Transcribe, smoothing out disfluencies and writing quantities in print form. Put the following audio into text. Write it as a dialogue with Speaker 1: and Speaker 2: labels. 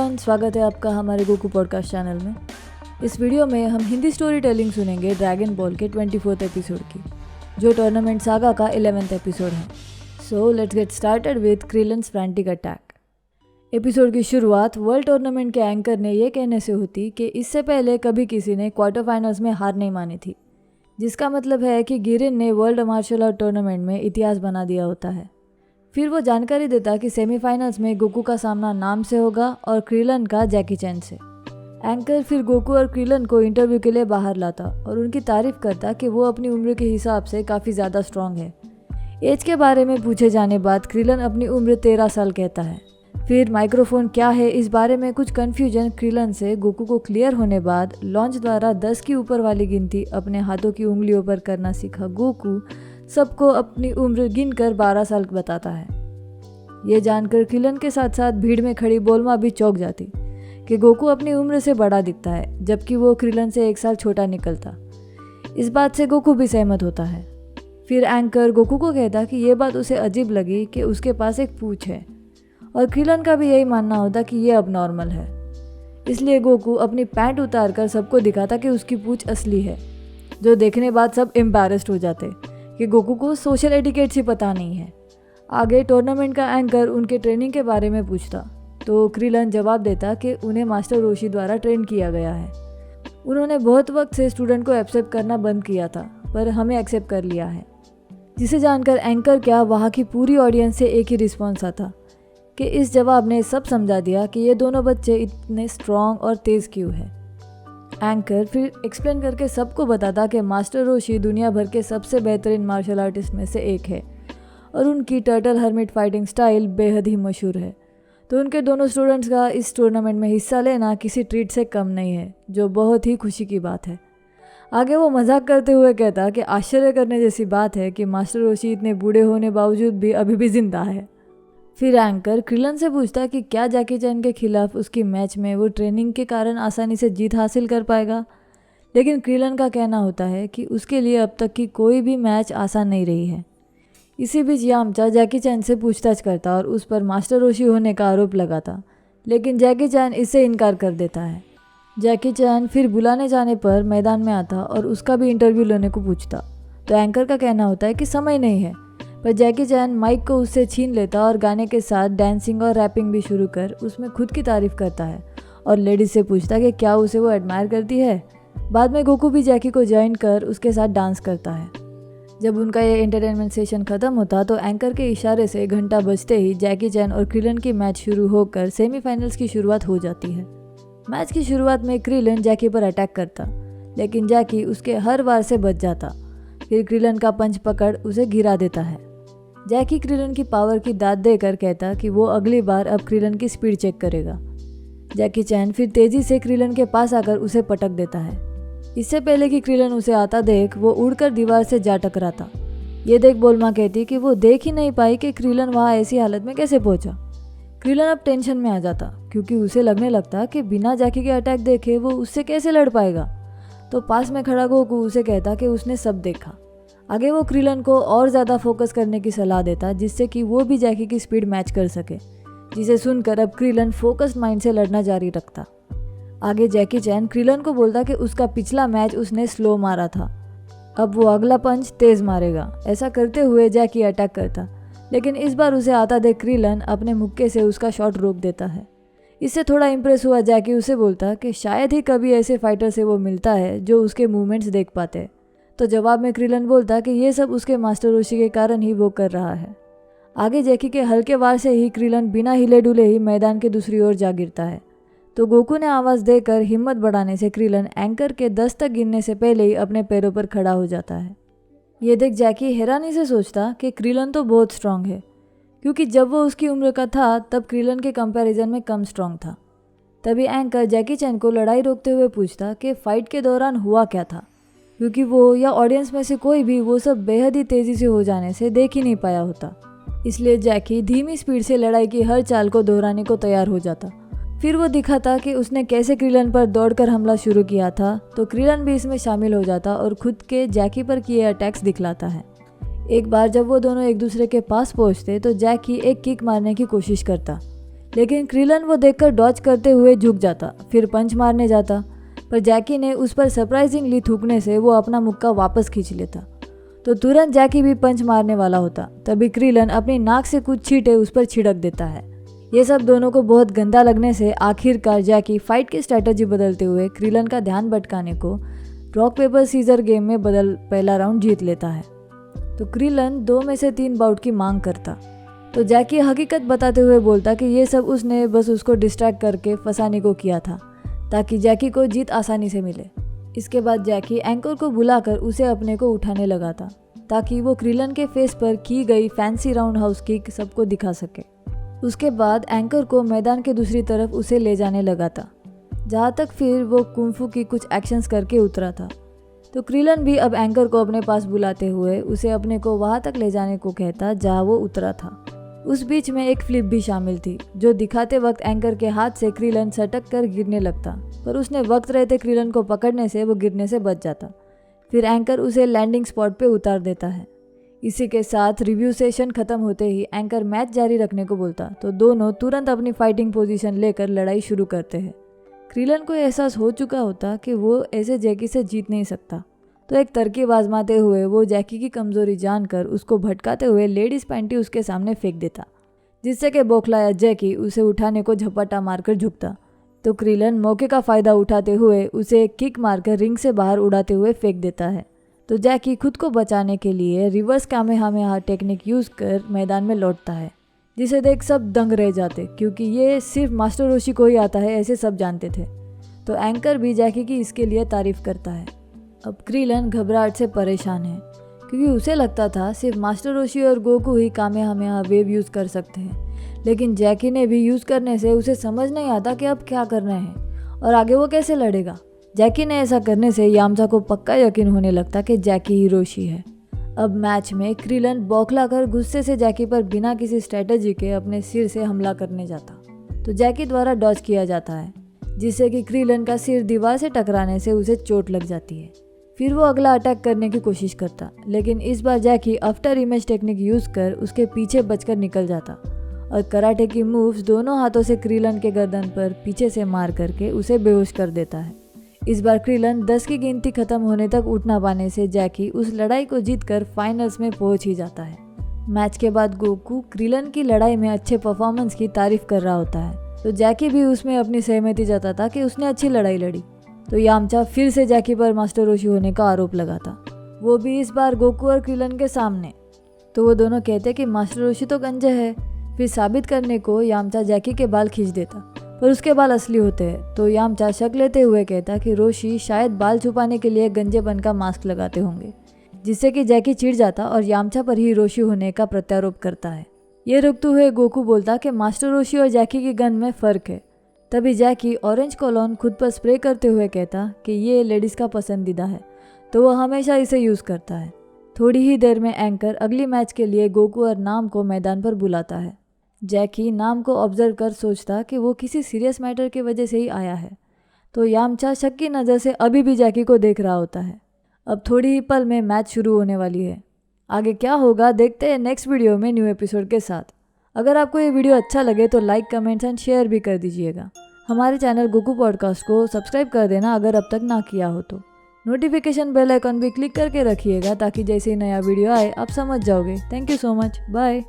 Speaker 1: Everyone, स्वागत है आपका हमारे गोकू पॉडकास्ट चैनल में। इस वीडियो में हम हिंदी स्टोरी टेलिंग सुनेंगे ड्रैगन बॉल के 24th एपिसोड की, जो टूर्नामेंट सागा का 11th एपिसोड है। So let's get started with Krillin's frantic attack. Episode की शुरुआत वर्ल्ड टूर्नामेंट के एंकर ने यह कहने से होती कि इससे पहले कभी किसी ने क्वार्टर फाइनल्स में हार नहीं मानी थी, जिसका मतलब है कि गिरिन ने वर्ल्ड मार्शल आर्ट टूर्नामेंट में इतिहास बना दिया होता है। फिर वो जानकारी देता कि सेमीफाइनल्स में गोकू का सामना नाम से होगा और क्रिलन का जैकी चैन से। एंकर फिर गोकू और क्रिलन को इंटरव्यू के लिए बाहर लाता और उनकी तारीफ करता कि वो अपनी उम्र के हिसाब से काफ़ी ज़्यादा स्ट्रांग है। एज के बारे में पूछे जाने बाद क्रिलन अपनी उम्र 13 साल कहता है। फिर माइक्रोफोन क्या है इस बारे में कुछ कन्फ्यूजन क्रिलन से गोकू को क्लियर होने बाद लॉन्च द्वारा 10 की ऊपर वाली गिनती अपने हाथों की उंगलियों पर करना सीखा गोकू सबको अपनी उम्र गिनकर 12 साल बताता है। ये जानकर क्रिलन के साथ साथ भीड़ में खड़ी बोल्मा भी चौंक जाती कि गोकू अपनी उम्र से बड़ा दिखता है, जबकि वो क्रिलन से 1 साल छोटा निकलता। इस बात से गोकू भी सहमत होता है। फिर एंकर गोकू को कहता कि ये बात उसे अजीब लगी कि उसके पास एक पूंछ है, और क्रिलन का भी यही मानना होता कि ये अब नॉर्मल है। इसलिए गोकू अपनी पैंट उतार कर सबको दिखाता कि उसकी पूंछ असली है, जो देखने बाद सब एम्बैरेस्ड हो जाते कि गोकू को सोशल एटिकेट्स ही पता नहीं है। आगे टूर्नामेंट का एंकर उनके ट्रेनिंग के बारे में पूछता तो क्रिलन जवाब देता कि उन्हें मास्टर रोशी द्वारा ट्रेन किया गया है। उन्होंने बहुत वक्त से स्टूडेंट को एक्सेप्ट करना बंद किया था, पर हमें एक्सेप्ट कर लिया है। जिसे जानकर एंकर क्या वहाँ की पूरी ऑडियंस से एक ही रिस्पॉन्स आता कि इस जवाब ने सब समझा दिया कि ये दोनों बच्चे इतने स्ट्रॉन्ग और तेज़ क्यों है। एंकर फिर एक्सप्लेन करके सबको बताता कि मास्टर रोशी दुनिया भर के सबसे बेहतरीन मार्शल आर्टिस्ट में से एक है और उनकी टर्टल हर्मिट फाइटिंग स्टाइल बेहद ही मशहूर है। तो उनके दोनों स्टूडेंट्स का इस टूर्नामेंट में हिस्सा लेना किसी ट्रीट से कम नहीं है, जो बहुत ही खुशी की बात है। आगे वो मजाक करते हुए कहता कि आश्चर्य करने जैसी बात है कि मास्टर रोशी इतने बूढ़े होने बावजूद भी अभी भी जिंदा है। फिर एंकर क्रिलन से पूछता कि क्या जैकी चैन के खिलाफ उसकी मैच में वो ट्रेनिंग के कारण आसानी से जीत हासिल कर पाएगा, लेकिन क्रिलन का कहना होता है कि उसके लिए अब तक की कोई भी मैच आसान नहीं रही है। इसी बीच यामचा जैकी चैन से पूछताछ करता और उस पर मास्टर रोशी होने का आरोप लगाता, लेकिन जैकी चैन इससे इनकार कर देता है। जैकी चैन फिर बुलाने जाने पर मैदान में आता और उसका भी इंटरव्यू लेने को पूछता, तो एंकर का कहना होता है कि समय नहीं है, पर जैकी चैन माइक को उससे छीन लेता और गाने के साथ डांसिंग और रैपिंग भी शुरू कर उसमें खुद की तारीफ करता है और लेडीज से पूछता कि क्या उसे वो एडमायर करती है। बाद में गोकू भी जैकी को ज्वाइन कर उसके साथ डांस करता है। जब उनका ये एंटरटेनमेंट सेशन ख़त्म होता तो एंकर के इशारे से घंटा बजते ही जैकी चैन और क्रिलन की मैच शुरू होकर सेमीफाइनल्स की शुरुआत हो जाती है। मैच की शुरुआत में क्रिलन जैकी पर अटैक करता, लेकिन जैकी उसके हर वार से बच जाता। फिर क्रिलन का पंच पकड़ उसे गिरा देता है। जैकी क्रिलन की पावर की दाद देकर कहता कि वो अगली बार अब क्रिलन की स्पीड चेक करेगा। जैकी चैन फिर तेज़ी से क्रिलन के पास आकर उसे पटक देता है। इससे पहले कि क्रिलन उसे आता देख वो उड़कर दीवार से जा टकराता। ये देख बोल्मा कहती कि वो देख ही नहीं पाई कि क्रिलन वहाँ ऐसी हालत में कैसे पहुँचा। क्रिलन अब टेंशन में आ जाता, क्योंकि उसे लगने लगता कि बिना जैकी के अटैक देखे वो उससे कैसे लड़ पाएगा। तो पास में खड़ा गोकू उसे कहता कि उसने सब देखा। आगे वो क्रिलन को और ज़्यादा फोकस करने की सलाह देता, जिससे कि वो भी जैकी की स्पीड मैच कर सके, जिसे सुनकर अब क्रिलन फोकस्ड माइंड से लड़ना जारी रखता। आगे जैकी चैन क्रिलन को बोलता कि उसका पिछला मैच उसने स्लो मारा था, अब वो अगला पंच तेज़ मारेगा। ऐसा करते हुए जैकी अटैक करता, लेकिन इस बार उसे आता देख क्रिलन अपने मुक्के से उसका शॉट रोक देता है। इससे थोड़ा इम्प्रेस हुआ जैकी उसे बोलता कि शायद ही कभी ऐसे फाइटर से वो मिलता है जो उसके मूवमेंट्स देख पाते। तो जवाब में क्रिलन बोलता कि ये सब उसके मास्टर रोशी के कारण ही वो कर रहा है। आगे जैकी के हल्के वार से ही क्रिलन बिना हिले डुले ही मैदान के दूसरी ओर जा गिरता है। तो गोकू ने आवाज़ देकर हिम्मत बढ़ाने से क्रिलन एंकर के 10 तक गिनने से पहले ही अपने पैरों पर खड़ा हो जाता है। ये देख जैकी हैरानी से सोचता कि क्रिलन तो बहुत स्ट्रांग है, क्योंकि जब वो उसकी उम्र का था तब क्रिलन के कंपैरिजन में कम स्ट्रांग था। तभी एंकर जैकी चैन को लड़ाई रोकते हुए पूछता कि फाइट के दौरान हुआ क्या था, क्योंकि वो या ऑडियंस में से कोई भी वो सब बेहद ही तेज़ी से हो जाने से देख ही नहीं पाया होता। इसलिए जैकी धीमी स्पीड से लड़ाई की हर चाल को दोहराने को तैयार हो जाता। फिर वो दिखाता कि उसने कैसे क्रिलन पर दौड़कर हमला शुरू किया था, तो क्रिलन भी इसमें शामिल हो जाता और खुद के जैकी पर किए अटैक्स दिखलाता है। एक बार जब वो दोनों एक दूसरे के पास पहुंचते तो जैकी एक किक मारने की कोशिश करता, लेकिन क्रिलन वो देखकर डॉज करते हुए झुक जाता, फिर पंच मारने जाता, पर जैकी ने उस पर सरप्राइजिंगली थूकने से वो अपना मुक्का वापस खींच लेता। तो तुरंत जैकी भी पंच मारने वाला होता, तभी क्रिलन अपनी नाक से कुछ छींटे उस पर छिड़क देता है। ये सब दोनों को बहुत गंदा लगने से आखिरकार जैकी फाइट की स्ट्रेटजी बदलते हुए क्रिलन का ध्यान भटकाने को रॉक पेपर सीजर गेम में बदल पहला राउंड जीत लेता है। तो क्रिलन 2 में से 3 बाउट की मांग करता, तो जैकी हकीकत बताते हुए बोलता कि ये सब उसने बस उसको डिस्ट्रैक्ट करके फंसाने को किया था, ताकि जैकी को जीत आसानी से मिले। इसके बाद जैकी एंकर को बुलाकर उसे अपने को उठाने लगा था, ताकि वो क्रिलन के फेस पर की गई फैंसी राउंड हाउस किक सबको दिखा सके। उसके बाद एंकर को मैदान के दूसरी तरफ उसे ले जाने लगा था, जहाँ तक फिर वो कुंफू की कुछ एक्शंस करके उतरा था। तो क्रिलन भी अब एंकर को अपने पास बुलाते हुए उसे अपने को वहाँ तक ले जाने को कहता जहाँ वो उतरा था। उस बीच में एक फ्लिप भी शामिल थी, जो दिखाते वक्त एंकर के हाथ से क्रिलन सटक कर गिरने लगता, पर उसने वक्त रहते क्रिलन को पकड़ने से वो गिरने से बच जाता। फिर एंकर उसे लैंडिंग स्पॉट पे उतार देता है। इसी के साथ रिव्यू सेशन खत्म होते ही एंकर मैच जारी रखने को बोलता, तो दोनों तुरंत अपनी फाइटिंग पोजीशन लेकर लड़ाई शुरू करते हैं। क्रिलन को एहसास हो चुका होता कि वो ऐसे जैकी से जीत नहीं सकता, तो एक तरकीब आजमाते हुए वो जैकी की कमजोरी जानकर उसको भटकाते हुए लेडीज पैंटी उसके सामने फेंक देता, जिससे कि बौखलाया जैकी उसे उठाने को झपट्टा मारकर झुकता। तो क्रिलन मौके का फ़ायदा उठाते हुए उसे एक किक मारकर रिंग से बाहर उड़ाते हुए फेंक देता है। तो जैकी खुद को बचाने के लिए रिवर्स कामेहामेहा टेक्निक यूज़ कर मैदान में लौटता है, जिसे देख सब दंग रह जाते, क्योंकि ये सिर्फ मास्टर रोशी को ही आता है ऐसे सब जानते थे। तो एंकर भी जैकी की इसके लिए तारीफ करता है। अब क्रिलन घबराहट से परेशान है, क्योंकि उसे लगता था सिर्फ मास्टर रोशी और गोकू ही कामेहामेहा वेव यूज़ कर सकते हैं, लेकिन जैकी ने भी यूज़ करने से उसे समझ नहीं आता कि अब क्या करना है और आगे वो कैसे लड़ेगा। जैकी ने ऐसा करने से यामचा को पक्का यकीन होने लगता कि जैकी ही रोशी है। अब मैच में क्रिलन बौखलाकर गुस्से से जैकी पर बिना किसी स्ट्रेटजी के अपने सिर से हमला करने जाता, तो जैकी द्वारा डॉज किया जाता है, जिससे कि क्रिलन का सिर दीवार से टकराने से उसे चोट लग जाती है। फिर वो अगला अटैक करने की कोशिश करता, लेकिन इस बार जैकी आफ्टर इमेज टेक्निक यूज़ कर उसके पीछे बचकर निकल जाता और कराटे की मूव्स दोनों हाथों से क्रिलन के गर्दन पर पीछे से मार करके उसे बेहोश कर देता है। इस बार क्रिलन 10 की गिनती खत्म होने तक उठ ना पाने से जैकी उस लड़ाई को जीतकर फाइनल्स में पहुंच ही जाता है। मैच के बाद गोकू क्रिलन की लड़ाई में अच्छे परफॉर्मेंस की तारीफ कर रहा होता है, तो जैकी भी उसमें अपनी सहमति जताता कि उसने अच्छी लड़ाई लड़ी। तो यामचा फिर से जैकी पर मास्टर रोशी होने का आरोप लगाता, वो भी इस बार गोकू और क्रिलन के सामने। तो वो दोनों कहते कि मास्टर रोशी तो गंजे है। फिर साबित करने को यामचा जैकी के बाल खींच देता, पर उसके बाल असली होते हैं। तो यामचा शक लेते हुए कहता कि रोशी शायद बाल छुपाने के लिए गंजेपन का मास्क लगाते होंगे, जिससे कि जैकी चिढ़ जाता और यामचा पर ही रोशी होने का प्रत्यारोप करता है। ये रुकते हुए गोकू बोलता कि मास्टर रोशी और जैकी की गन में फ़र्क है। तभी जैकी ऑरेंज कॉलोन खुद पर स्प्रे करते हुए कहता कि ये लेडीज़ का पसंदीदा है, तो वह हमेशा इसे यूज़ करता है। थोड़ी ही देर में एंकर अगली मैच के लिए गोकू और नाम को मैदान पर बुलाता है। जैकी नाम को ऑब्जर्व कर सोचता कि वो किसी सीरियस मैटर की वजह से ही आया है, तो यामचा शक की नज़र से अभी भी जैकी को देख रहा होता है। अब थोड़ी ही पल में मैच शुरू होने वाली है। आगे क्या होगा देखते हैं नेक्स्ट वीडियो में न्यू एपिसोड के साथ। अगर आपको ये वीडियो अच्छा लगे तो लाइक, कमेंट्स एंड शेयर भी कर दीजिएगा। हमारे चैनल गोकू पॉडकास्ट को सब्सक्राइब कर देना अगर अब तक ना किया हो तो। नोटिफिकेशन बेल आइकन भी क्लिक करके रखिएगा, ताकि जैसे ही नया वीडियो आए आप समझ जाओगे। Thank you so much, bye.